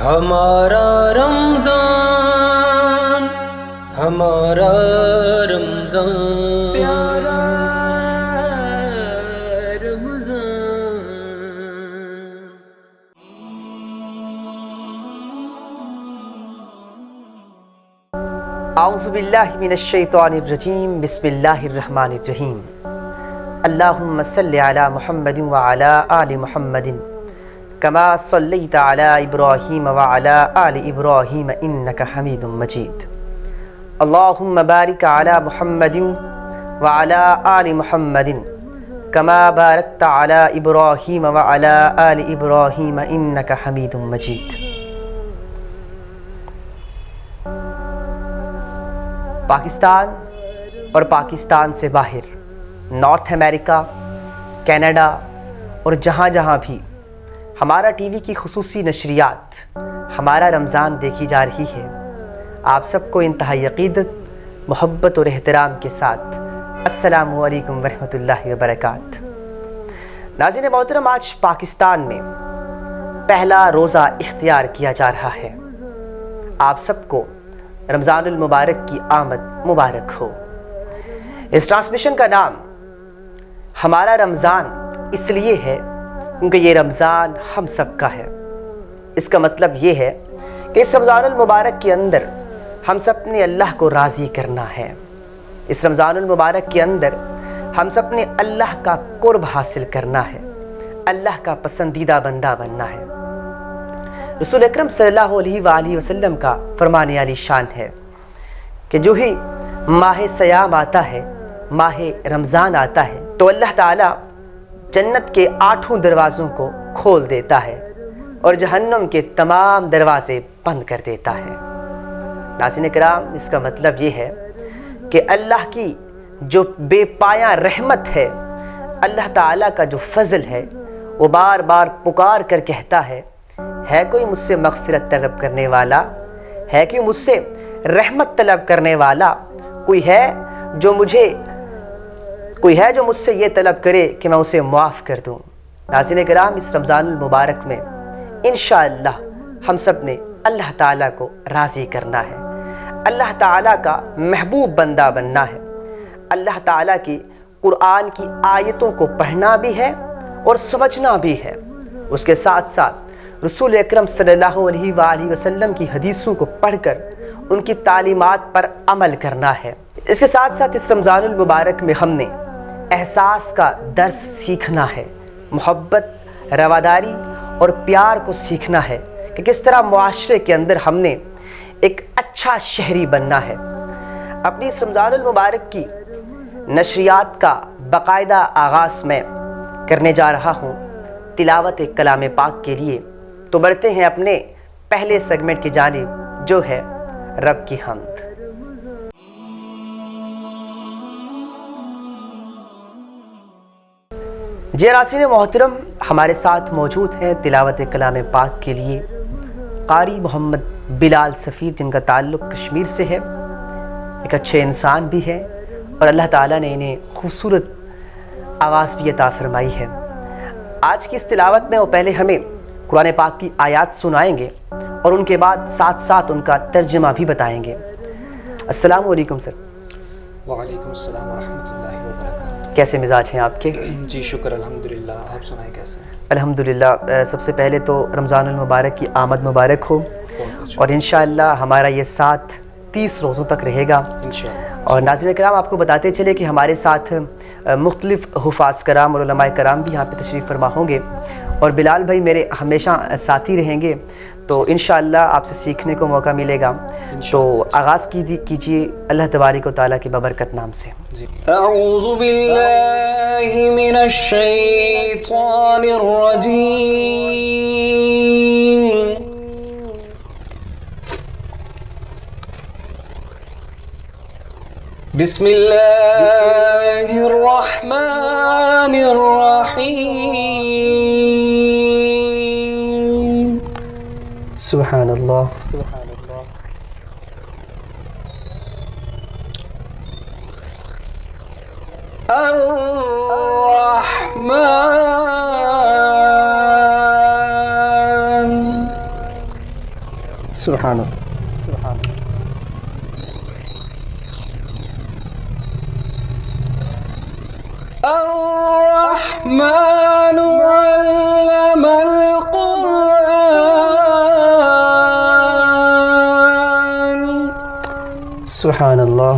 ہمارا رمضان ہمارا رمضان پیارا رمضان. اعوذ باللہ من الشیطان الرجیم. بسم اللہ الرحمن الرحیم. اللہم صلی علی محمد وعلی آل محمد کما صلیت علی ابراہیم وعلی آل ابراہیم انک حمید مجید. اللہم بارک علی محمد وعلی آل محمد کما بارکت علی ابراہیم وعلی آل ابراہیم انک حمید مجید. پاکستان اور پاکستان سے باہر نارتھ امریکہ، کینیڈا اور جہاں جہاں بھی ہمارا ٹی وی کی خصوصی نشریات ہمارا رمضان دیکھی جا رہی ہے، آپ سب کو انتہائی عقیدت، محبت اور احترام کے ساتھ السلام علیکم ورحمۃ اللہ وبرکاتہ. ناظرین محترم، آج پاکستان میں پہلا روزہ اختیار کیا جا رہا ہے. آپ سب کو رمضان المبارک کی آمد مبارک ہو. اس ٹرانسمیشن کا نام ہمارا رمضان اس لیے ہے کیونکہ یہ رمضان ہم سب کا ہے. اس کا مطلب یہ ہے کہ اس رمضان المبارک کے اندر ہم سب نے اللہ کو راضی کرنا ہے. اس رمضان المبارک کے اندر ہم سب نے اللہ کا قرب حاصل کرنا ہے، اللہ کا پسندیدہ بندہ بننا ہے. رسول اکرم صلی اللہ علیہ وآلہ وسلم کا فرمان عالی شان ہے کہ جو ہی ماہ صیام آتا ہے، ماہ رمضان آتا ہے، تو اللہ تعالیٰ جنت کے 8 دروازوں کو کھول دیتا ہے اور جہنم کے تمام دروازے بند کر دیتا ہے. ناظرین کرام، اس کا مطلب یہ ہے کہ اللہ کی جو بے پایاں رحمت ہے، اللہ تعالیٰ کا جو فضل ہے، وہ بار بار پکار کر کہتا ہے کوئی مجھ سے مغفرت طلب کرنے والا؟ ہے کوئی مجھ سے رحمت طلب کرنے والا؟ کوئی ہے جو مجھ سے یہ طلب کرے کہ میں اسے معاف کر دوں؟ ناظرین کرام، اس رمضان المبارک میں انشاءاللہ ہم سب نے اللہ تعالیٰ کو راضی کرنا ہے، اللہ تعالیٰ کا محبوب بندہ بننا ہے. اللہ تعالیٰ کی قرآن کی آیتوں کو پڑھنا بھی ہے اور سمجھنا بھی ہے. اس کے ساتھ ساتھ رسول اکرم صلی اللہ علیہ وآلہ وسلم کی حدیثوں کو پڑھ کر ان کی تعلیمات پر عمل کرنا ہے. اس کے ساتھ ساتھ اس رمضان المبارک میں ہم نے احساس کا درس سیکھنا ہے، محبت، رواداری اور پیار کو سیکھنا ہے کہ کس طرح معاشرے کے اندر ہم نے ایک اچھا شہری بننا ہے. اپنی اس رمضان المبارک کی نشریات کا باقاعدہ آغاز میں کرنے جا رہا ہوں تلاوت کلام پاک کے لیے. تو بڑھتے ہیں اپنے پہلے سیگمنٹ کی جانب، جو ہے رب کی حمد. جی ناظرین محترم، ہمارے ساتھ موجود ہیں تلاوت کلام پاک کے لیے قاری محمد بلال سفیر، جن کا تعلق کشمیر سے ہے. ایک اچھے انسان بھی ہے اور اللہ تعالیٰ نے انہیں خوبصورت آواز بھی عطا فرمائی ہے. آج کی اس تلاوت میں وہ پہلے ہمیں قرآن پاک کی آیات سنائیں گے اور ان کے بعد ساتھ ساتھ ان کا ترجمہ بھی بتائیں گے. السلام علیکم سر. وعلیکم السلام ورحمۃ اللہ وبرکاتہ. کیسے مزاج ہیں آپ کے؟ جی شکر الحمدللہ. آپ سنائیں کیسے ہیں؟ الحمدللہ. سب سے پہلے تو رمضان المبارک کی آمد مبارک ہو، اور انشاءاللہ ہمارا یہ ساتھ 30 روزوں تک رہے گا انشاءاللہ. اور ناظرین کرام، آپ کو بتاتے چلے کہ ہمارے ساتھ مختلف حفاظ کرام اور علماء کرام بھی یہاں پہ تشریف فرما ہوں گے، اور بلال بھائی میرے ہمیشہ ساتھی رہیں گے. تو انشاءاللہ آپ سے سیکھنے کو موقع ملے گا. تو آغاز کیجئے اللہ تبارک و تعالیٰ کے بابرکت نام سے. اعوذ باللہ من الشیطان الرجیم. بسم اللہ الرحمن الرحیم. سبحان اللہ. الرحمن سبحان اللہ. الرحمن علم القرآن. سبحان اللہ.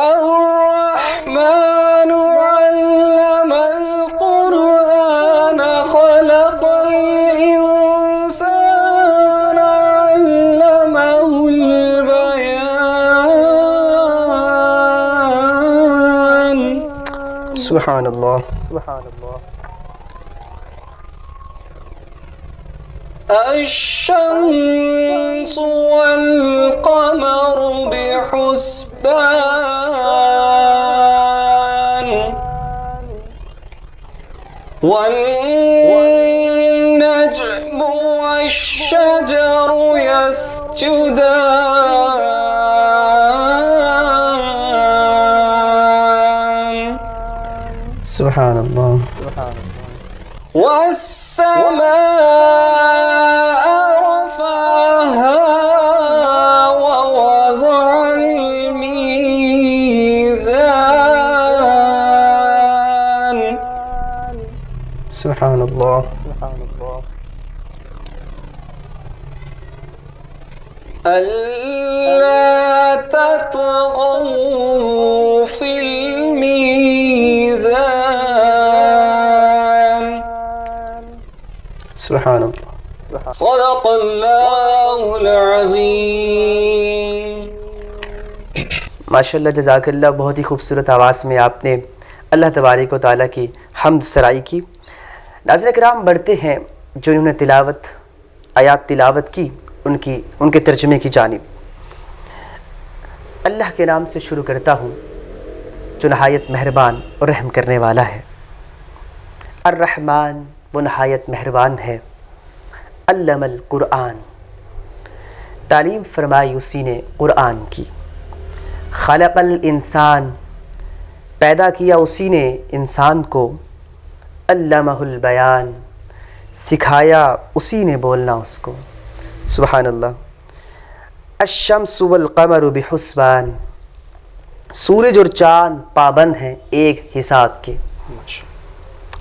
الرحمن علم القرآن خلق الإنسان علمه البيان. سبحان اللہ. الشمس والقمر بحسبان والنجم والشجر يسجدان. سبحان اللہ. والسماء رفعها ووضع الميزان. سبحان اللہ. ألا تطغوا في الميزان. سبحان اللہ. صدق اللہ العظیم. ماشاء اللہ، جزاک اللہ. بہت ہی خوبصورت آواز میں آپ نے اللہ تبارک و تعالیٰ کی حمد سرائی کی. ناظرین کرام، بڑھتے ہیں جو انہوں نے آیات تلاوت کی ان کے ترجمے کی جانب. اللہ کے نام سے شروع کرتا ہوں جو نہایت مہربان اور رحم کرنے والا ہے. الرحمن، وہ نہایت مہربان ہے. علم القرآن، تعلیم فرمائی اسی نے قرآن کی. خلق الانسان، پیدا کیا اسی نے انسان کو. علمہ البیان، سکھایا اسی نے بولنا اس کو. سبحان اللہ. الشمس والقمر بحسبان، سورج اور چاند پابند ہیں ایک حساب کے.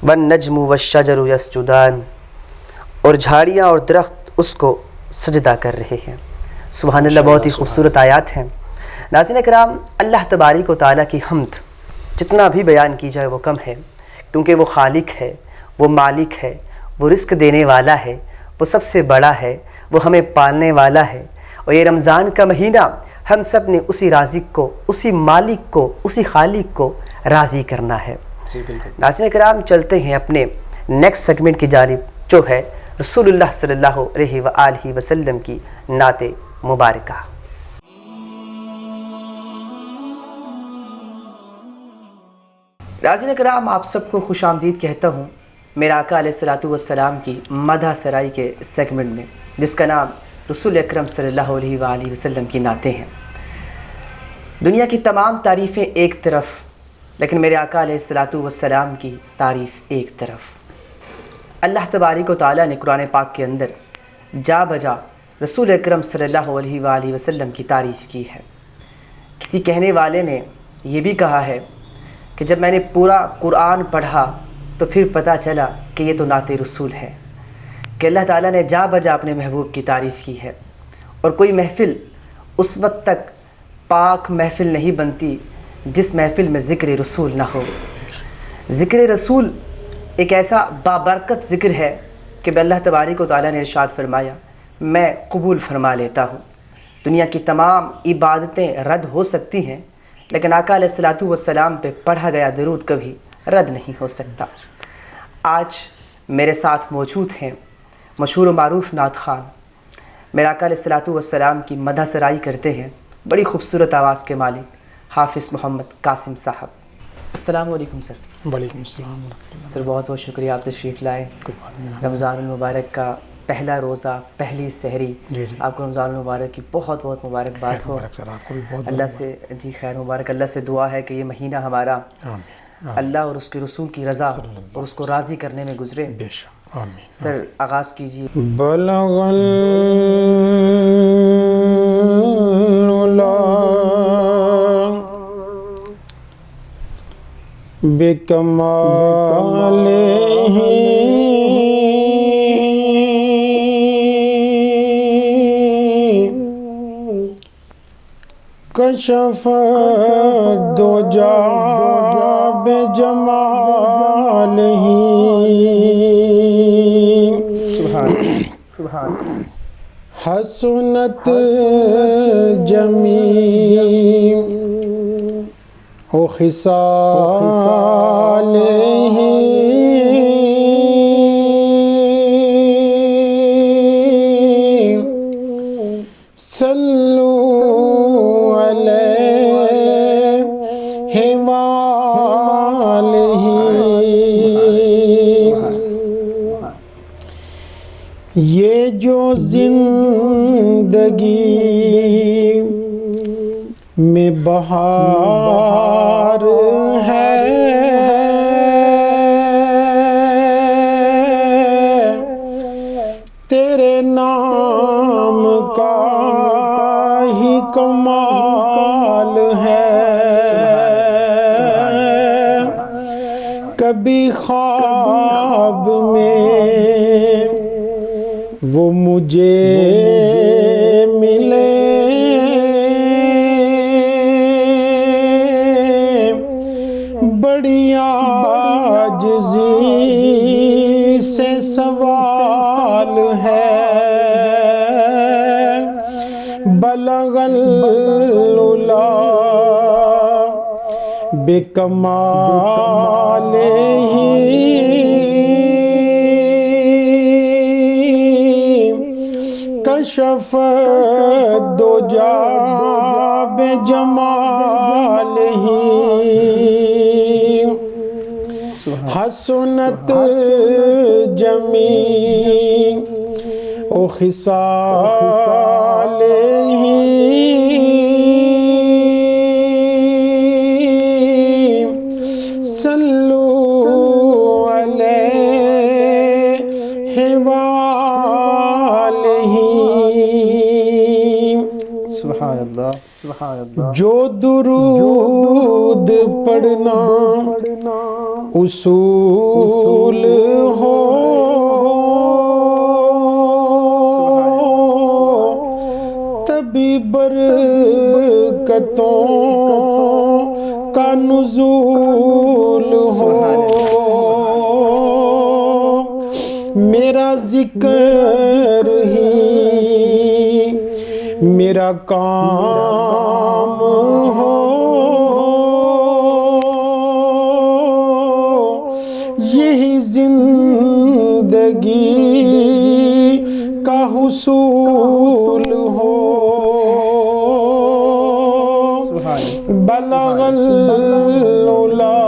والنجم والشجر یسجدان، اور جھاڑیاں اور درخت اس کو سجدہ کر رہے ہیں. سبحان اللہ. بہت ہی خوبصورت آیات ہیں. ناظرین کرام، اللہ تبارک و تعالیٰ کی حمد جتنا بھی بیان کی جائے وہ کم ہے، کیونکہ وہ خالق ہے، وہ مالک ہے، وہ رزق دینے والا ہے، وہ سب سے بڑا ہے، وہ ہمیں پالنے والا ہے. اور یہ رمضان کا مہینہ ہم سب نے اسی رازق کو، اسی مالک کو، اسی خالق کو راضی کرنا ہے. ناظرین کرام، چلتے ہیں اپنے نیکسٹ سیگمنٹ کی جانب، جو ہے رسول اللہ صلی اللہ علیہ وآلہ وسلم کی نعت مبارکہ. ناظرین کرام، آپ سب کو خوش آمدید کہتا ہوں میرا آقا علیہ الصلوۃ والسلام کی مدح سرائی کے سیگمنٹ میں، جس کا نام رسول اکرم صلی اللہ علیہ وآلہ وسلم کی نعتیں ہیں. دنیا کی تمام تعریفیں ایک طرف، لیکن میرے آقا علیہ الصلوۃ والسلام کی تعریف ایک طرف. اللہ تبارک و تعالیٰ نے قرآن پاک کے اندر جا بجا رسول اکرم صلی اللہ علیہ وآلہ وسلم کی تعریف کی ہے. کسی کہنے والے نے یہ بھی کہا ہے کہ جب میں نے پورا قرآن پڑھا تو پھر پتہ چلا کہ یہ تو نعت رسول ہے، کہ اللہ تعالیٰ نے جا بجا اپنے محبوب کی تعریف کی ہے. اور کوئی محفل اس وقت تک پاک محفل نہیں بنتی جس محفل میں ذکر رسول نہ ہو. ذکر رسول ایک ایسا بابرکت ذکر ہے کہ اللہ تبارک و تعالیٰ نے ارشاد فرمایا میں قبول فرما لیتا ہوں. دنیا کی تمام عبادتیں رد ہو سکتی ہیں، لیکن آقا علیہ الصلوۃ والسلام پہ پڑھا گیا درود کبھی رد نہیں ہو سکتا. آج میرے ساتھ موجود ہیں مشہور و معروف نعت خوان، میرے آقا علیہ الصلوۃ والسلام کی مدح سرائی کرتے ہیں، بڑی خوبصورت آواز کے مالک حافظ محمد قاسم صاحب. السلام علیکم سر. وعلیکم السلام ورحمۃ اللہ. سر بہت بہت شکریہ، آپ تشریف لائے. رمضان المبارک کا پہلا روزہ، پہلی سحری، آپ کو رمضان المبارک کی بہت بہت مبارکباد ہو. اللہ سے جی خیر مبارک، اللہ سے دعا ہے کہ یہ مہینہ ہمارا اللہ اور اس کے رسول کی رضا اور اس کو راضی کرنے میں گزرے. بے شک آمین. سر آغاز کیجیے. بلغ العلا بکمالہ کشف الدجى بجمالہ. حسنت جمیع خصالہ صلو علیہ وآلہ. یہ جو زندگی میں بہار ہے تیرے نام کا ہی کمال ہے. کبھی خواب میں وہ مجھے ملے بڑی عاجزی سے سوال ہے. بلغ العلا بکمالہ کشف الدجى بجمالہ. حسنت جمیع خصالہ صلو علیہ وآلہ. سبحان اللہ. سبحان اللہ. جو درود پڑھنا اصول ہو تبھی برکتوں کا نزول ہو. میرا ذکر ہی میرا کام ہو یہی زندگی کا حصول ہو. بلغ العلا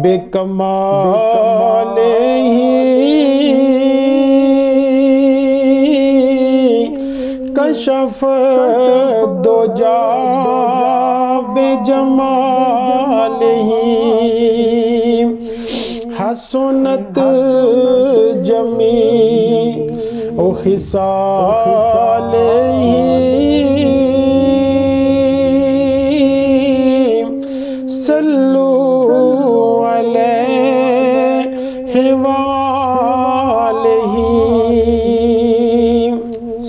بکمالہ کشف الدجى بجمالہ. حسنت جمیع خصالہ صلو علیہ وآلہ.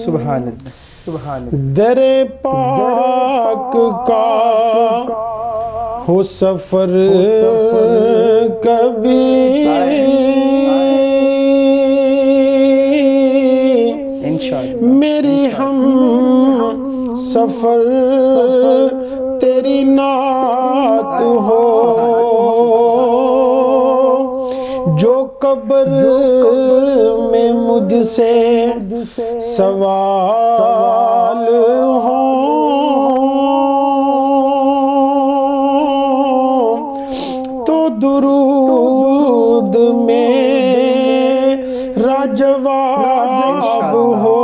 سبحان اللہ. سبحان اللہ. در پاک کا ہو سفر کبھی میری ہم سفر تیری نعت ہو. جو قبر میں مجھ سے سوال ہو تو درود میرا جواب ہو.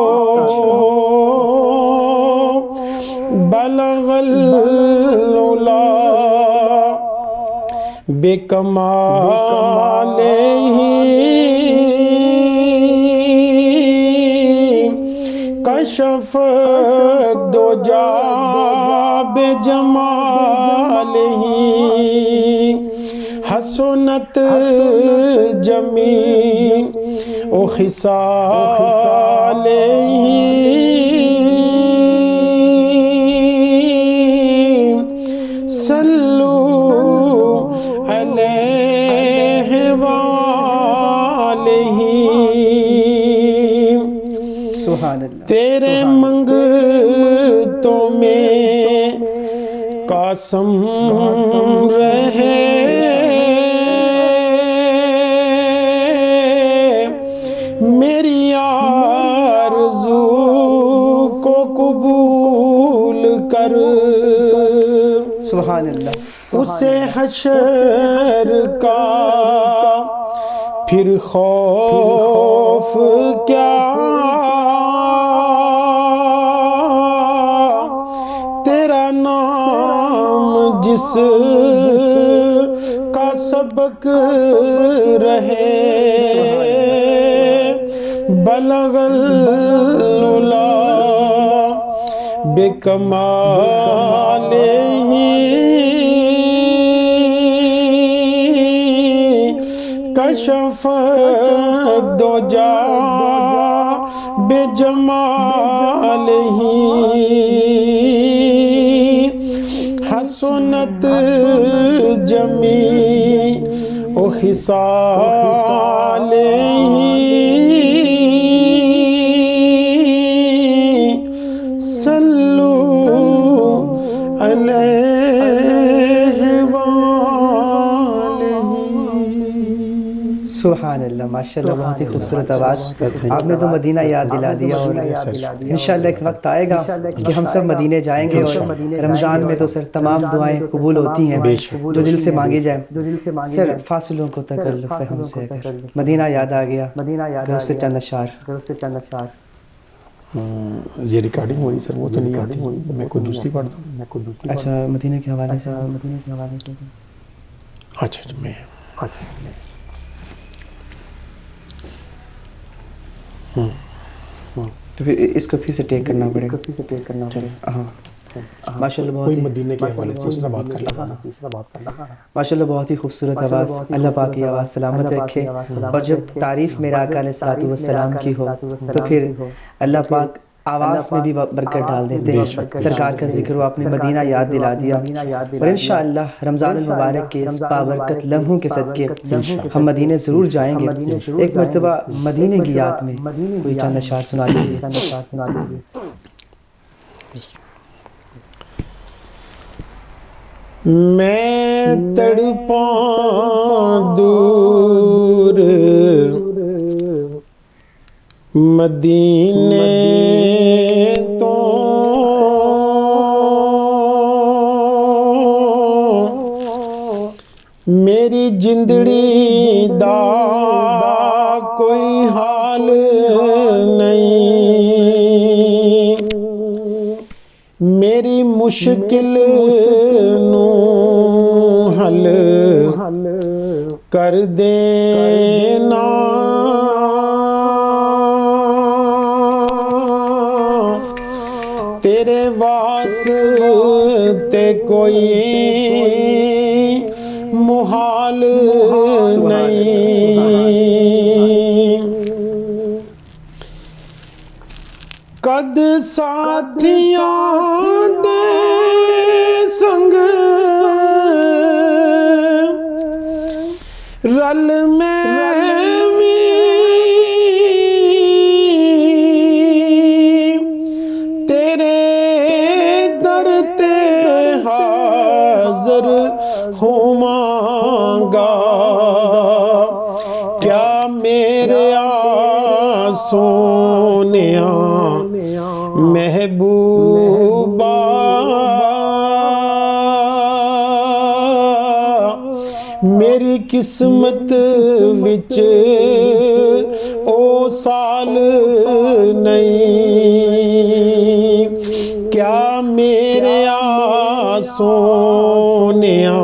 بلغ العلا بے کمال ہی کشف دو جا بے جمال ہی حسنت جمیع و خصال ہی صلو علیہ وآلہ سبحان اللہ. تیرے منگتوں میں قاسم رہے میری آرزو کو قبول کر سبحان اللہ. اسے حشر کا پھر خوف کیا تیرا نام جس کا سبق رہے بلغ العلا بے کمال ہی کشف دو جا بے جمال ہی حسنت جمیع و خصال ہی صلو علیہ وآلہ. سبحان اللہ. ماشاءاللہ بہت ہی خوبصورت آواز. آپ نے تو مدینہ یاد دلا دیا اور انشاءاللہ ایک وقت آئے گا کہ ہم سب مدینے جائیں گے اور رمضان میں تو سر تمام دعائیں قبول ہوتی ہیں جو دل سے مانگی جائیں. سر فاصلوں کو تکلف ہے ہم سے اگر مدینہ یاد آ گیا گھر سے چند اشعار. یہ ریکارڈنگ ہوئی سر وہ تو نہیں آتی میں کوئی دوسری پڑھ دوں. اچھا مدینہ کے حوالے سے. اچھا میں تو پھر اس کو پھر سے ٹیک کرنا پڑے گا. ہاں ماشاءاللہ بہت ہی مدینے کے حوالے سے اس طرح بات کر لیں. ماشاءاللہ بہت ہی خوبصورت آواز. اللہ پاک کی آواز سلامت رکھے اور جب تعریف میرا آقا علیہ الصلوۃ والسلام کی ہو تو پھر اللہ پاک آواز میں بھی برکت ڈال دیتے ہیں. سرکار کا ذکر ہو آپ نے مدینہ یاد دلا دیا اور انشاءاللہ رمضان المبارک کے اس بابرکت لمحوں کے صدقے ہم مدینے ضرور جائیں گے. ایک مرتبہ مدینے کی یاد میں کوئی چند اشعار سنا دیجیے. میں تڑپاں دور مدینے تو میری جندڑی دا کوئی حال نہیں میری مشکل نو حل کر دینا تیرے واسطے کوئی محال نہیں قد ساتھیاں دے سنگ رل میں بھی تیرے در تے حاضر ہوواں کیا میرے سونیا محبوبہ میری قسمت وچ او سال نہیں کیا میرے سونیا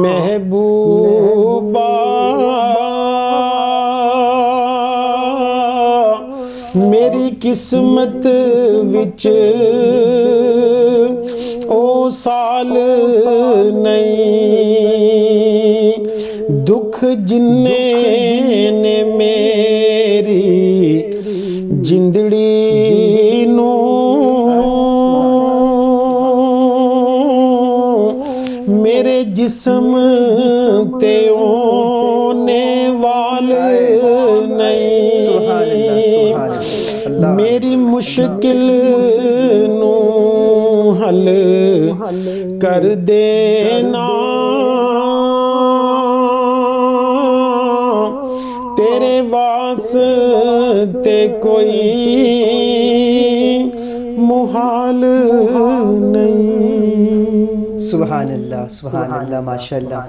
محبوبا میری قسمت وچ او سال نہیں دکھ جنے نے میری جندڑی نو میرے جسم تے اونے وال نہیں میری مشکل نو حل کر دینا تیرے واسطے کوئی محال نہیں. سبحان اللہ، سبحان اللہ، ماشاء اللہ.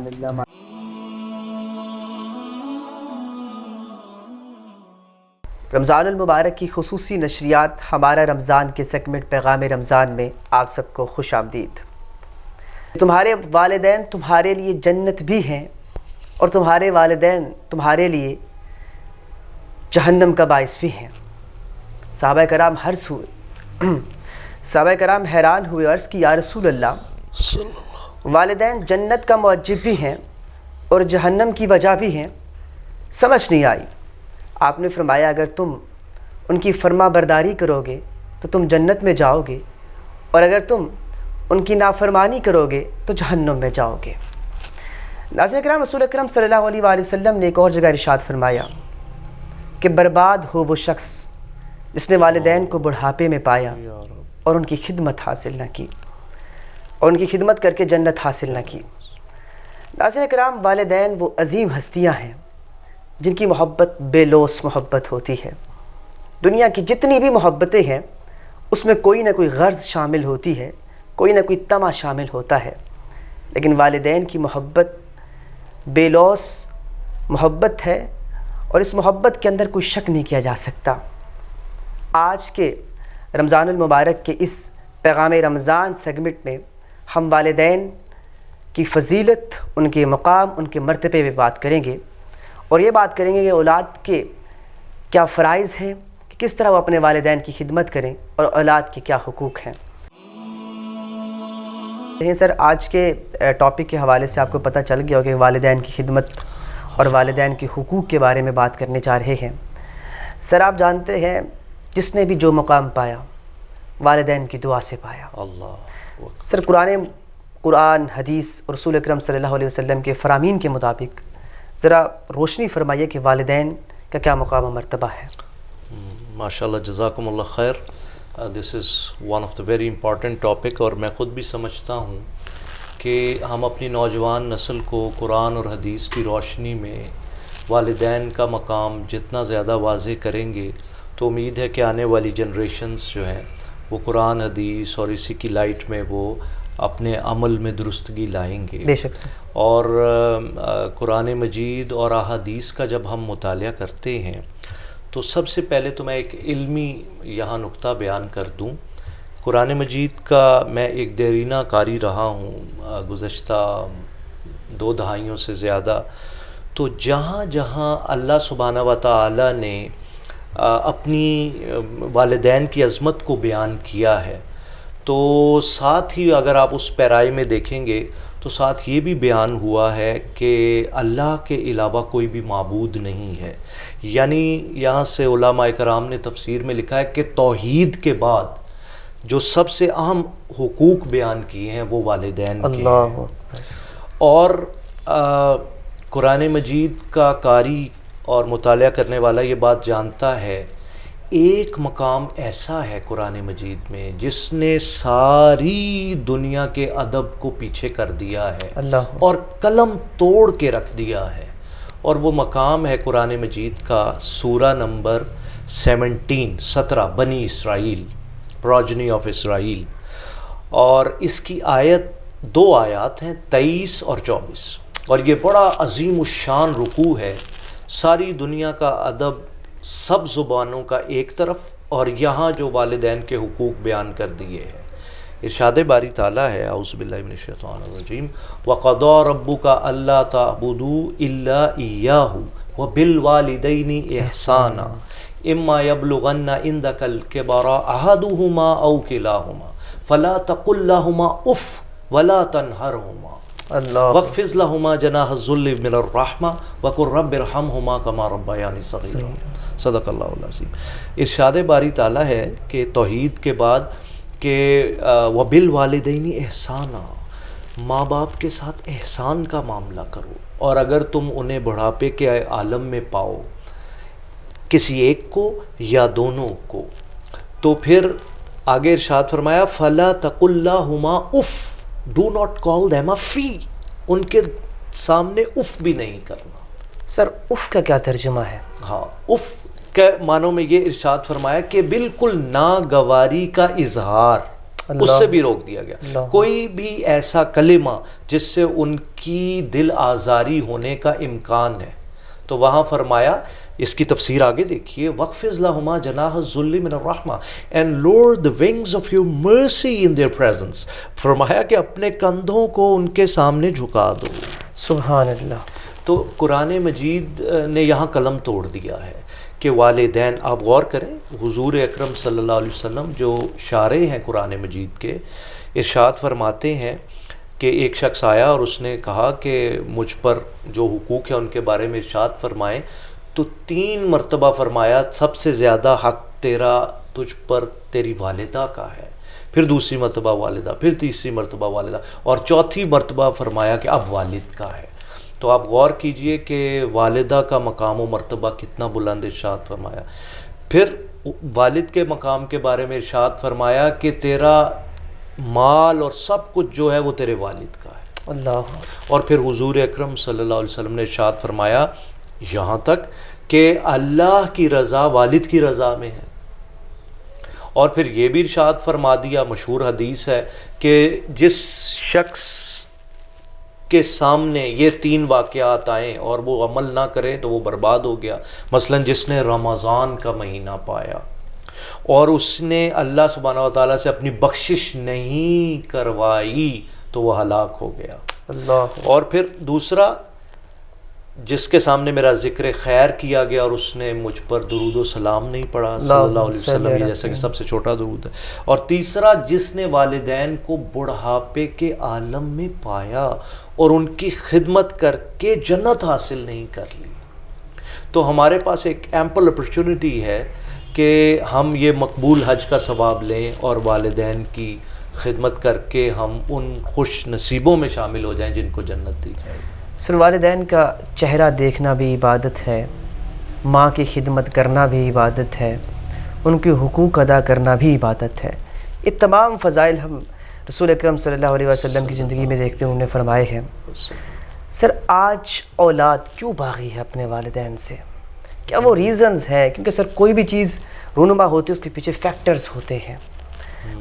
رمضان المبارک کی خصوصی نشریات ہمارا رمضان کے سیگمنٹ پیغام رمضان میں آپ سب کو خوش آمدید. تمہارے والدین تمہارے لیے جنت بھی ہیں اور تمہارے والدین تمہارے لیے جہنم کا باعث بھی ہیں. صحابہ کرام حیران ہوئے، عرض کی یا رسول اللہ، والدین جنت کا موجب بھی ہیں اور جہنم کی وجہ بھی ہیں، سمجھ نہیں آئی. آپ نے فرمایا اگر تم ان کی فرما برداری کرو گے تو تم جنت میں جاؤ گے، اور اگر تم ان کی نافرمانی کرو گے تو جہنم میں جاؤ گے. ناظرین کرام، رسول اکرم صلی اللہ علیہ وآلہ وسلم نے ایک اور جگہ ارشاد فرمایا کہ برباد ہو وہ شخص جس نے والدین کو بڑھاپے میں پایا اور ان کی خدمت حاصل نہ کی، اور ان کی خدمت کر کے جنت حاصل نہ کی. ناظرین کرام، والدین وہ عظیم ہستیاں ہیں جن کی محبت بے لوث محبت ہوتی ہے. دنیا کی جتنی بھی محبتیں ہیں اس میں کوئی نہ کوئی غرض شامل ہوتی ہے، کوئی نہ کوئی طمع شامل ہوتا ہے، لیکن والدین کی محبت بے لوث محبت ہے اور اس محبت کے اندر کوئی شک نہیں کیا جا سکتا. آج کے رمضان المبارک کے اس پیغام رمضان سیگمنٹ میں ہم والدین کی فضیلت، ان کے مقام، ان کے مرتبے پہ بات کریں گے، اور یہ بات کریں گے کہ اولاد کے کیا فرائض ہیں، کہ کس طرح وہ اپنے والدین کی خدمت کریں، اور اولاد کے کیا حقوق ہیں. سر، آج کے ٹاپک کے حوالے سے آپ کو پتہ چل گیا ہو کہ والدین کی خدمت اور والدین کے حقوق کے بارے میں بات کرنے جا رہے ہیں. سر، آپ جانتے ہیں جس نے بھی جو مقام پایا والدین کی دعا سے پایا. اللہ. سر، قرآن، حدیث اور رسول اکرم صلی اللہ علیہ وسلم کے فرامین کے مطابق ذرا روشنی فرمائیے کہ والدین کا کیا مقام و مرتبہ ہے. ماشاءاللہ، جزاکم اللہ خیر. This is one of the very important topic, اور میں خود بھی سمجھتا ہوں کہ ہم اپنی نوجوان نسل کو قرآن اور حدیث کی روشنی میں والدین کا مقام جتنا زیادہ واضح کریں گے تو امید ہے کہ آنے والی جنریشنز جو ہیں وہ قرآن، حدیث اور اسی کی لائٹ میں وہ اپنے عمل میں درستگی لائیں گے. بے شک سر. اور قرآن مجید اور احادیث کا جب ہم مطالعہ کرتے ہیں تو سب سے پہلے تو میں ایک علمی یہاں نقطہ بیان کر دوں. قرآن مجید کا میں ایک دیرینہ قاری رہا ہوں گزشتہ 2 دہائیوں سے زیادہ. تو جہاں جہاں اللہ سبحانہ و تعالی نے اپنی والدین کی عظمت کو بیان کیا ہے تو ساتھ ہی اگر آپ اس پیرائی میں دیکھیں گے تو ساتھ یہ بھی بیان ہوا ہے کہ اللہ کے علاوہ کوئی بھی معبود نہیں ہے. یعنی یہاں سے علماء کرام نے تفسیر میں لکھا ہے کہ توحید کے بعد جو سب سے اہم حقوق بیان کیے ہیں وہ والدین کے ہیں. اور قرآن مجید کا قاری اور مطالعہ کرنے والا یہ بات جانتا ہے ایک مقام ایسا ہے قرآن مجید میں جس نے ساری دنیا کے ادب کو پیچھے کر دیا ہے اور قلم توڑ کے رکھ دیا ہے، اور وہ مقام ہے قرآن مجید کا سورہ نمبر 17 بنی اسرائیل، پروجنی آف اسرائیل. اور اس کی دو آیات ہیں 23 اور 24، اور یہ بڑا عظیم الشان رکوع ہے. ساری دنیا کا ادب، سب زبانوں کا ایک طرف اور یہاں جو والدین کے حقوق بیان کر دیے ہیں، ارشاد باری تعالیٰ ہے اعوذ باللہ من الشیطان الرجیم وَقَضَىٰ رَبُّكَ أَلَّا تَعْبُدُوا إِلَّا إِيَّاهُ وَبِالْوَالِدَيْنِ إِحْسَانًا إِمَّا يَبْلُغَنَّ عِندَكَ الْكِبَرَ أَحَدُهُمَا أَوْ كِلَاهُمَا فَلَا تَقُل لَّهُمَا أُفٍّ وَلَا تَنْهَرْهُمَا اللہ وَاخْفِضْ لَهُمَا جَنَاحَ الذُّلِّ مِنَ الرَّحْمَةِ وَقُل رَّبِّ ارْحَمْهُمَا كَمَا رَبَّيَانِي صَغِيرًا صدق اللہ العظیم۔ ارشاد باری تعالیٰ ہے کہ توحید کے بعد کہ وَبِالْوَالِدَيْنِ إِحْسَانًا، ماں باپ کے ساتھ احسان کا معاملہ کرو، اور اگر تم انہیں بڑھاپے کے عالم میں پاؤ، کسی ایک کو یا دونوں کو، تو پھر آگے ارشاد فرمایا فَلَا تَقُل لَّهُمَا أُفٍّ، do not call them a fie, ان کے سامنے اف بھی نہیں کرنا۔ سر اف کا کیا ترجمہ ہے؟ ہاں، اف کے معنوں میں یہ ارشاد فرمایا کہ بالکل ناگواری کا اظہار، اس سے بھی روک دیا گیا۔ کوئی بھی ایسا کلمہ جس سے ان کی دل آزاری ہونے کا امکان ہے، تو وہاں فرمایا، اس کی تفسیر آگے دیکھیے، وَاخْفِضْ لَهُمَا جَنَاحَ الذُّلِّ مِنَ الرَّحْمَةِ and lower the wings of your mercy in their presence، فرمایا کہ اپنے کندھوں کو ان کے سامنے جھکا دو۔ سبحان اللہ۔ تو قرآن مجید نے یہاں قلم توڑ دیا ہے کہ والدین، آپ غور کریں، حضور اکرم صلی اللہ علیہ وسلم جو شارح ہیں قرآن مجید کے، ارشاد فرماتے ہیں کہ ایک شخص آیا اور اس نے کہا کہ مجھ پر جو حقوق ہیں ان کے بارے میں ارشاد فرمائیں، تو 3 مرتبہ فرمایا سب سے زیادہ حق تیرا تجھ پر تیری والدہ کا ہے، پھر دوسری مرتبہ والدہ، پھر تیسری مرتبہ والدہ، اور چوتھی مرتبہ فرمایا کہ اب والد کا ہے۔ تو آپ غور کیجئے کہ والدہ کا مقام و مرتبہ کتنا بلند ارشاد فرمایا۔ پھر والد کے مقام کے بارے میں ارشاد فرمایا کہ تیرا مال اور سب کچھ جو ہے وہ تیرے والد کا ہے۔ اللہ۔ اور پھر حضور اکرم صلی اللہ علیہ وسلم نے ارشاد فرمایا یہاں تک کہ اللہ کی رضا والد کی رضا میں ہے۔ اور پھر یہ بھی ارشاد فرما دیا، مشہور حدیث ہے کہ جس شخص کے سامنے یہ 3 واقعات آئیں اور وہ عمل نہ کرے تو وہ برباد ہو گیا۔ مثلا جس نے رمضان کا مہینہ پایا اور اس نے اللہ سبحانہ و تعالیٰ سے اپنی بخشش نہیں کروائی تو وہ ہلاک ہو گیا۔ اللہ۔ اور پھر دوسرا، جس کے سامنے میرا ذکر خیر کیا گیا اور اس نے مجھ پر درود و سلام نہیں پڑھا صلی اللہ علیہ وسلم، یہ جیسا کہ سب سے چھوٹا درود ہے۔ اور تیسرا، جس نے والدین کو بڑھاپے کے عالم میں پایا اور ان کی خدمت کر کے جنت حاصل نہیں کر لی۔ تو ہمارے پاس ایک ایمپل اپرچونٹی ہے کہ ہم یہ مقبول حج کا ثواب لیں اور والدین کی خدمت کر کے ہم ان خوش نصیبوں میں شامل ہو جائیں جن کو جنت دی جائے۔ سر والدین کا چہرہ دیکھنا بھی عبادت ہے، ماں کی خدمت کرنا بھی عبادت ہے، ان کے حقوق ادا کرنا بھی عبادت ہے۔ یہ تمام فضائل ہم رسول اکرم صلی اللہ علیہ وسلم کی زندگی میں دیکھتے ہیں، انہوں نے فرمائے ہیں۔ سر آج اولاد کیوں باغی ہے اپنے والدین سے؟ کیا وہ ریزنز ہیں؟ کیونکہ سر کوئی بھی چیز رونما ہوتی ہے اس کے پیچھے فیکٹرز ہوتے ہیں۔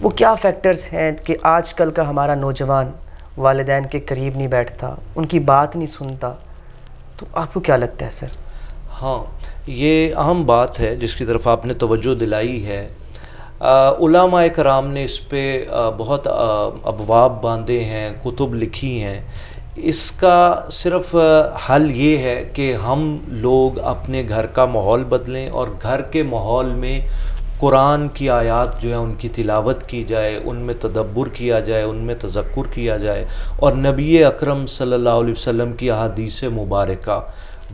وہ کیا فیکٹرز ہیں کہ آج کل کا ہمارا نوجوان والدین کے قریب نہیں بیٹھتا، ان کی بات نہیں سنتا؟ تو آپ کو کیا لگتا ہے سر؟ ہاں، یہ اہم بات ہے جس کی طرف آپ نے توجہ دلائی ہے۔ علماء کرام نے اس پہ بہت ابواب باندھے ہیں، کتب لکھی ہیں۔ اس کا صرف حل یہ ہے کہ ہم لوگ اپنے گھر کا ماحول بدلیں اور گھر کے ماحول میں قرآن کی آیات جو ہیں ان کی تلاوت کی جائے، ان میں تدبر کیا جائے، ان میں تذکر کیا جائے، اور نبی اکرم صلی اللہ علیہ وسلم کی احادیث مبارکہ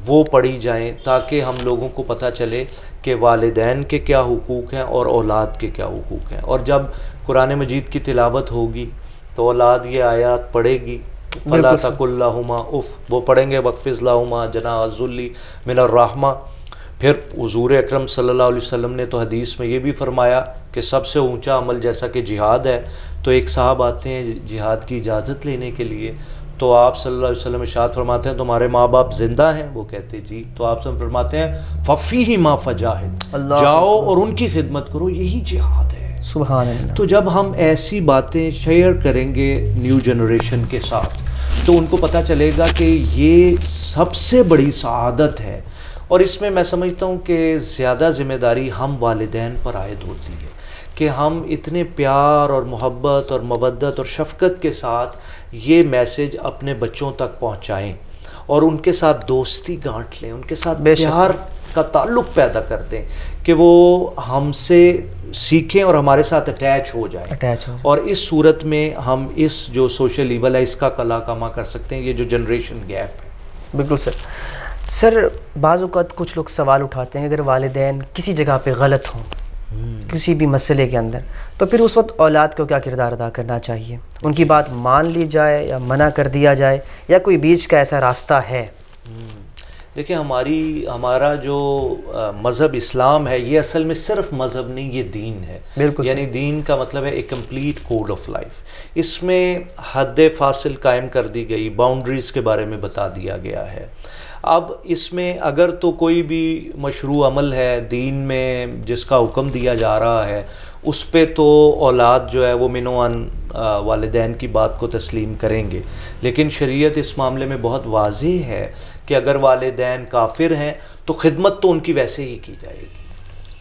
وہ پڑھی جائیں تاکہ ہم لوگوں کو پتہ چلے کہ والدین کے کیا حقوق ہیں اور اولاد کے کیا حقوق ہیں۔ اور جب قرآن مجید کی تلاوت ہوگی تو اولاد یہ آیات پڑھے گی، فَلَا تَقُل لَّهُمَا اُفٍّ، وہ پڑھیں گے وَاخْفِضْ لَهُمَا جَنَاحَ الذُّلِّ مِنَ الرَّحْمَةِ۔ پھر حضور اکرم صلی اللہ علیہ وسلم نے تو حدیث میں یہ بھی فرمایا کہ سب سے اونچا عمل جیسا کہ جہاد ہے، تو ایک صاحب آتے ہیں جہاد کی اجازت لینے کے لیے، تو آپ صلی اللہ علیہ وسلم ارشاد فرماتے ہیں تمہارے ماں باپ زندہ ہیں؟ وہ کہتے جی۔ تو آپ فرماتے ہیں فَفِيهِمَا فَجَاهِدْ، جاؤ اور ان کی خدمت کرو، یہی جہاد ہے۔ سبحان اللہ۔ تو جب ہم ایسی باتیں شیئر کریں گے نیو جنریشن کے ساتھ تو ان کو پتہ چلے گا کہ یہ سب سے بڑی سعادت ہے، اور اس میں میں سمجھتا ہوں کہ زیادہ ذمہ داری ہم والدین پر عائد ہوتی ہے کہ ہم اتنے پیار اور محبت اور مودت اور شفقت کے ساتھ یہ میسج اپنے بچوں تک پہنچائیں اور ان کے ساتھ دوستی گانٹھ لیں، ان کے ساتھ پیار کا تعلق پیدا کر دیں کہ وہ ہم سے سیکھیں اور ہمارے ساتھ اٹیچ ہو جائیں، اور اس صورت میں ہم اس جو سوشل ایول ہے اس کا کلا کما کر سکتے ہیں، یہ جو جنریشن گیپ ہے۔ بالکل سر بعض اوقات کچھ لوگ سوال اٹھاتے ہیں اگر والدین کسی جگہ پہ غلط ہوں کسی بھی مسئلے کے اندر تو پھر اس وقت اولاد کو کیا کردار ادا کرنا چاہیے؟ ان کی بات مان لی جائے یا منع کر دیا جائے یا کوئی بیچ کا ایسا راستہ ہے؟ دیکھیں ہمارا جو مذہب اسلام ہے یہ اصل میں صرف مذہب نہیں، یہ دین ہے، یعنی دین کا مطلب ہے ایک کمپلیٹ کوڈ آف لائف۔ اس میں حد فاصل قائم کر دی گئی، باؤنڈریز کے بارے میں بتا دیا گیا ہے۔ اب اس میں اگر تو کوئی بھی مشروع عمل ہے دین میں جس کا حکم دیا جا رہا ہے اس پہ تو اولاد جو ہے وہ منوان والدین کی بات کو تسلیم کریں گے، لیکن شریعت اس معاملے میں بہت واضح ہے کہ اگر والدین کافر ہیں تو خدمت تو ان کی ویسے ہی کی جائے گی،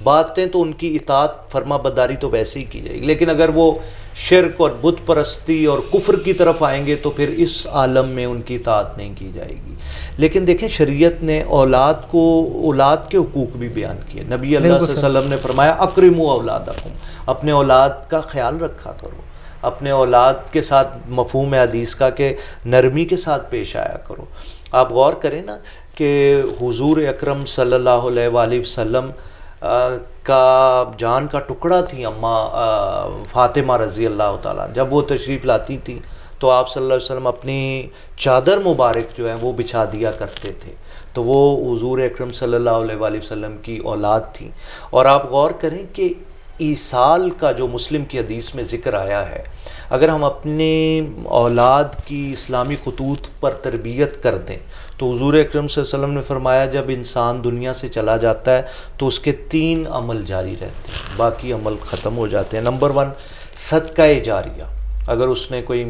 باتیں تو ان کی اطاعت فرما برداری تو ویسے ہی کی جائے گی، لیکن اگر وہ شرک اور بت پرستی اور کفر کی طرف آئیں گے تو پھر اس عالم میں ان کی اطاعت نہیں کی جائے گی۔ لیکن دیکھیں شریعت نے اولاد کے حقوق بھی بیان کیے۔ نبی اللہ صلی اللہ علیہ وسلم نے فرمایا اکرموا اولادکم، اپنے اولاد کا خیال رکھا کرو، اپنے اولاد کے ساتھ مفہوم حدیث کا کہ نرمی کے ساتھ پیش آیا کرو۔ آپ غور کریں نا کہ حضور اکرم صلی اللہ علیہ وآلہ وسلم کا جان کا ٹکڑا تھی اماں فاطمہ رضی اللہ تعالیٰ، جب وہ تشریف لاتی تھی تو آپ صلی اللہ علیہ وسلم اپنی چادر مبارک جو ہے وہ بچھا دیا کرتے تھے، تو وہ حضور اکرم صلی اللہ علیہ وآلہ وسلم کی اولاد تھیں۔ اور آپ غور کریں کہ ایصال کا جو مسلم کی حدیث میں ذکر آیا ہے، اگر ہم اپنی اولاد کی اسلامی خطوط پر تربیت کر دیں تو حضور اکرم صلی اللہ علیہ وسلم نے فرمایا جب انسان دنیا سے چلا جاتا ہے تو اس کے 3 عمل جاری رہتے ہیں، باقی عمل ختم ہو جاتے ہیں۔ نمبر 1 صدقہ جاریہ، اگر اس نے کوئی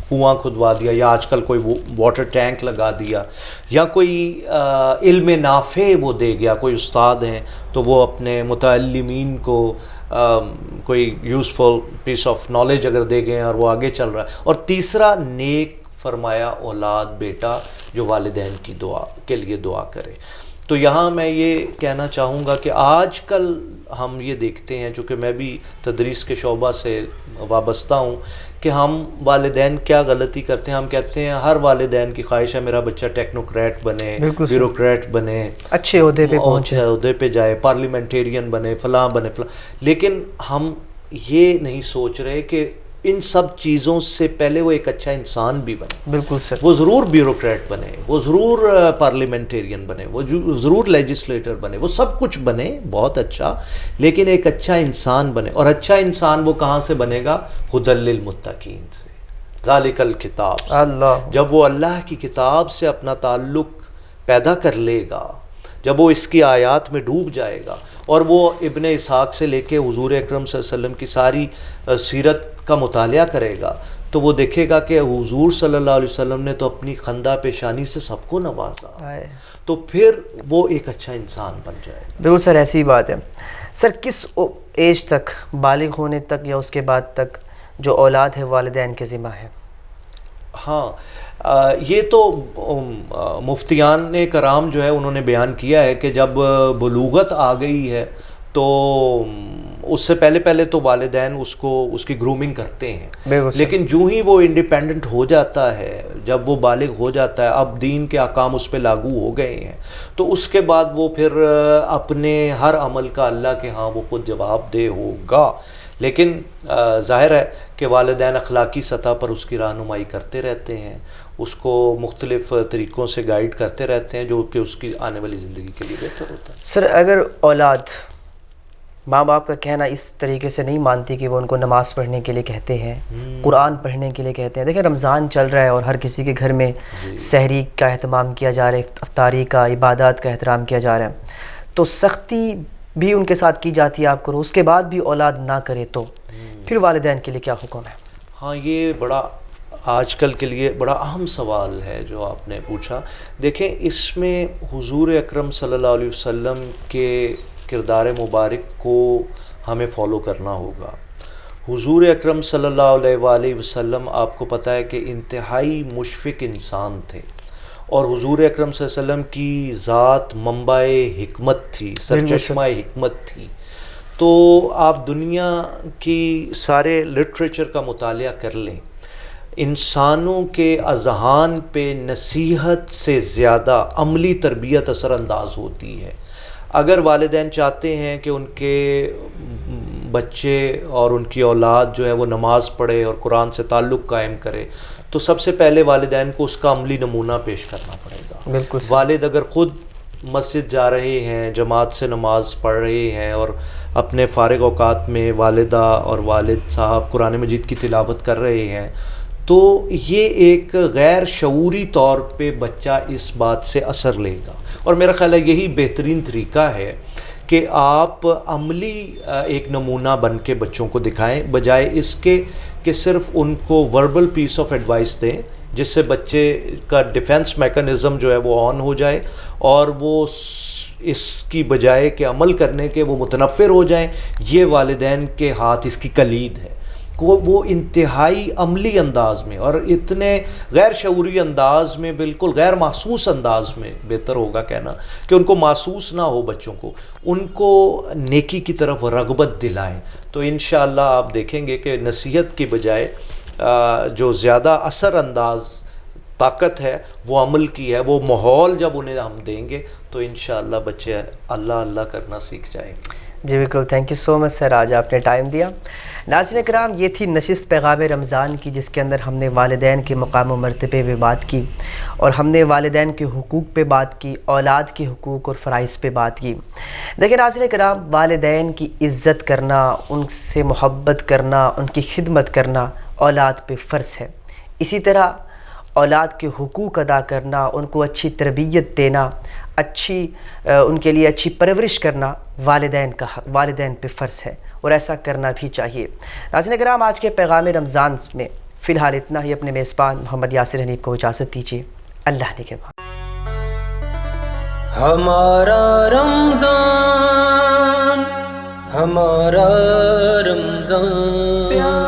کنواں کھدوا دیا یا آج کل کوئی واٹر ٹینک لگا دیا یا کوئی علم نافع وہ دے گیا، کوئی استاد ہیں تو وہ اپنے متعلمین کو کوئی یوزفل پیس آف نالج اگر دے گئے اور وہ آگے چل رہا ہے۔ اور تیسرا نیک فرمایا اولاد بیٹا جو والدین کی دعا کے لیے دعا کرے۔ تو یہاں میں یہ کہنا چاہوں گا کہ آج کل ہم یہ دیکھتے ہیں، چونکہ میں بھی تدریس کے شعبہ سے وابستہ ہوں، کہ ہم والدین کیا غلطی کرتے ہیں۔ ہم کہتے ہیں ہر والدین کی خواہش ہے میرا بچہ ٹیکنوکریٹ بنے، بیوروکریٹ بنے، اچھے عہدے پہ پہنچے، عہدے پہ جائے، پارلیمنٹیرین بنے، فلاں بنے فلاں، لیکن ہم یہ نہیں سوچ رہے کہ ان سب چیزوں سے پہلے وہ ایک اچھا انسان بھی بنے۔ بالکل سر، وہ ضرور بیوروکریٹ بنے، وہ ضرور پارلیمنٹیرین بنے، وہ ضرور لیجسلیٹر بنے، وہ سب کچھ بنے بہت اچھا، لیکن ایک اچھا انسان بنے۔ اور اچھا انسان وہ کہاں سے بنے گا؟ ھدی للمتقین سے، ذالک الکتاب سے۔ اللہ، جب وہ اللہ کی کتاب سے اپنا تعلق پیدا کر لے گا، جب وہ اس کی آیات میں ڈوب جائے گا اور وہ ابن اسحاق سے لے کے حضور اکرم صلی اللہ علیہ وسلم کی ساری سیرت کا مطالعہ کرے گا تو وہ دیکھے گا کہ حضور صلی اللہ علیہ وسلم نے تو اپنی خندہ پیشانی سے سب کو نوازا، تو پھر وہ ایک اچھا انسان بن جائے گا۔ بالکل سر، ایسی ہی بات ہے۔ سر کس ایج تک، بالغ ہونے تک یا اس کے بعد تک جو اولاد ہے والدین کے ذمہ ہے؟ ہاں یہ تو مفتیان کرام جو ہے انہوں نے بیان کیا ہے کہ جب بلوغت آ گئی ہے تو اس سے پہلے تو والدین اس کی گرومنگ کرتے ہیں، لیکن جو ہی وہ انڈیپینڈنٹ ہو جاتا ہے، جب وہ بالغ ہو جاتا ہے، اب دین کے احکام اس پہ لاگو ہو گئے ہیں، تو اس کے بعد وہ پھر اپنے ہر عمل کا اللہ کے ہاں وہ خود جواب دہ ہوگا۔ لیکن ظاہر ہے کہ والدین اخلاقی سطح پر اس کی رہنمائی کرتے رہتے ہیں، اس کو مختلف طریقوں سے گائیڈ کرتے رہتے ہیں جو کہ اس کی آنے والی زندگی کے لیے بہتر ہوتا ہے۔ سر اگر اولاد ماں باپ کا کہنا اس طریقے سے نہیں مانتی کہ وہ ان کو نماز پڑھنے کے لیے کہتے ہیں، قرآن پڑھنے کے لیے کہتے ہیں، دیکھیں رمضان چل رہا ہے اور ہر کسی کے گھر میں سحری کا اہتمام کیا جا رہا ہے، افطاری کا، عبادات کا احترام کیا جا رہا ہے، تو سختی بھی ان کے ساتھ کی جاتی ہے، آپ کرو، اس کے بعد بھی اولاد نہ کرے تو پھر والدین کے لیے کیا حکم ہے؟ ہاں یہ بڑا آج کل کے لیے بڑا اہم سوال ہے جو آپ نے پوچھا. دیکھیں اس میں حضور اکرم صلی اللہ علیہ وسلم کے کردار مبارک کو ہمیں فالو کرنا ہوگا. حضور اکرم صلی اللہ علیہ وآلہ وسلم آپ کو پتہ ہے کہ انتہائی مشفق انسان تھے، اور حضور اکرم صلی اللہ علیہ وسلم کی ذات منبع حکمت تھی، سرچشمہ حکمت تھی. تو آپ دنیا کی سارے لٹریچر کا مطالعہ کر لیں، انسانوں کے اذہان پہ نصیحت سے زیادہ عملی تربیت اثر انداز ہوتی ہے. اگر والدین چاہتے ہیں کہ ان کے بچے اور ان کی اولاد جو ہے وہ نماز پڑھے اور قرآن سے تعلق قائم کرے، تو سب سے پہلے والدین کو اس کا عملی نمونہ پیش کرنا پڑے گا. بالکل. والد اگر خود مسجد جا رہے ہیں، جماعت سے نماز پڑھ رہے ہیں، اور اپنے فارغ اوقات میں والدہ اور والد صاحب قرآن مجید کی تلاوت کر رہے ہیں، تو یہ ایک غیر شعوری طور پہ بچہ اس بات سے اثر لے گا. اور میرا خیال ہے یہی بہترین طریقہ ہے کہ آپ عملی ایک نمونہ بن کے بچوں کو دکھائیں، بجائے اس کے کہ صرف ان کو وربل پیس آف ایڈوائس دیں جس سے بچے کا ڈیفنس میکانزم جو ہے وہ آن ہو جائے، اور وہ اس کی بجائے کہ عمل کرنے کے وہ متنفر ہو جائیں. یہ والدین کے ہاتھ اس کی کلید ہے. وہ انتہائی عملی انداز میں اور اتنے غیر شعوری انداز میں، بالکل غیر محسوس انداز میں، بہتر ہوگا کہنا کہ ان کو محسوس نہ ہو، بچوں کو ان کو نیکی کی طرف رغبت دلائیں. تو انشاءاللہ آپ دیکھیں گے کہ نصیحت کی بجائے جو زیادہ اثر انداز طاقت ہے وہ عمل کی ہے. وہ ماحول جب انہیں ہم دیں گے تو انشاءاللہ بچے اللہ اللہ کرنا سیکھ جائیں گے. جی بالکل، تھینک یو سو مچ سر، آج آپ نے ٹائم دیا. ناظرین کرام، یہ تھی نشست پیغام رمضان کی، جس کے اندر ہم نے والدین کے مقام و مرتبے پہ بات کی، اور ہم نے والدین کے حقوق پہ بات کی، اولاد کے حقوق اور فرائض پہ بات کی. لیکن ناظرین کرام، والدین کی عزت کرنا، ان سے محبت کرنا، ان کی خدمت کرنا اولاد پہ فرض ہے. اسی طرح اولاد کے حقوق ادا کرنا، ان کو اچھی تربیت دینا، ان کے لیے اچھی پرورش کرنا والدین پہ فرض ہے، اور ایسا کرنا بھی چاہیے. ناظرین کرام، آج کے پیغام رمضان میں فی الحال اتنا ہی. اپنے میزبان محمد یاسر حنیف کو اجازت دیجیے. اللہ نگہبان. ہمارا رمضان، ہمارا رمضان.